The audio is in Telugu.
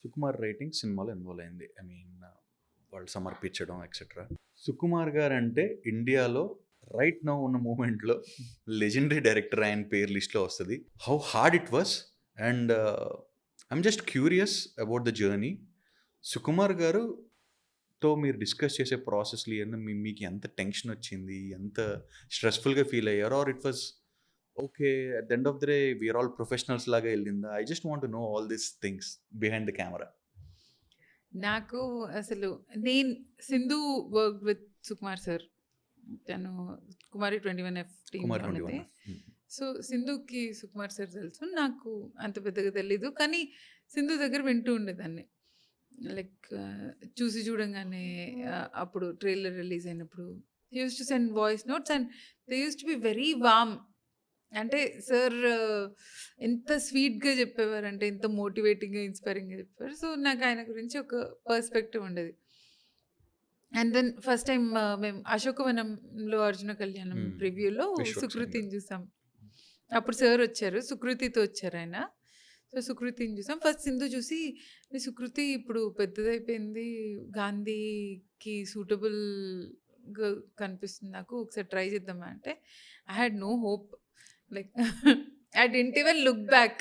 సుకుమార్ రైటింగ్ సినిమాలో ఇన్వాల్వ్ అయింది. ఐ మీన్ వాళ్ళు సమర్పించడం ఎక్సెట్రా. సుకుమార్ గారంటే ఇండియాలో రైట్ నౌ ఉన్న మూమెంట్‌లో లెజెండరీ డైరెక్టర్ ఆయన పేరు లిస్ట్‌లో వస్తది. How hard it was and I'm just curious about the journey. Sukumar గారుతో మీరు డిస్కస్ చేసే ప్రాసెస్‌లు ఇయన్నీ మీకు ఎంత టెన్షన్ వచ్చింది? ఎంత స్ట్రెస్‌ఫుల్‌గా ఫీల్ అయ్యారు? Or it was okay. At the end of the day we are all professionals లాగా ఎళ్ళిందా? I just want to know all these things behind the camera. నాకు అసలు నేను 'Sindhu' work with Sukumar sir. తను 'కుమారి 21F' కుమార్ టీమ్‌లోనిది. 21 సో, 'సింధుకి' సుకుమార్ సార్ తెలుసు. నాకు అంత పెద్దగా తెలీదు. కానీ 'సింధు' దగ్గర వింటూ ఉండేదాన్ని. లైక్ చూసి చూడంగానే అప్పుడు ట్రైలర్ రిలీజ్ అయినప్పుడు he used to send voice notes and they used to be very warm. అంటే సార్ ఎంత స్వీట్‌గా చెప్పేవారంటే, ఎంత మోటివేటింగ్‌గా, ఇన్‌స్పైరింగ్‌గా చెప్పేవారు. సో, నాకు ఆయన గురించి ఒక పర్స్పెక్టివ్ ఉండేది. అండ్ దెన్ ఫస్ట్ టైమ్ మేము 'అశోకవనంలో అర్జున కళ్యాణం' ప్రివ్యూలో విశ్వక్ సేన్ గారు. 'సుకృతిని' చూసాం. అప్పుడు సార్ వచ్చారు. 'సుకృతితో' వచ్చారాయన. సో, 'సుకృతిని' చూసాం. ఫస్ట్ 'సింధు' చూసి, "ఈ 'సుకృతి' ఇప్పుడు పెద్దదయిపోయింది. గాంధీకి సూటబుల్‌గా కనిపిస్తుంది నాకు. ఒకసారి ట్రై చేద్దామా" అంటే, I had no hope. Like I didn't even look back.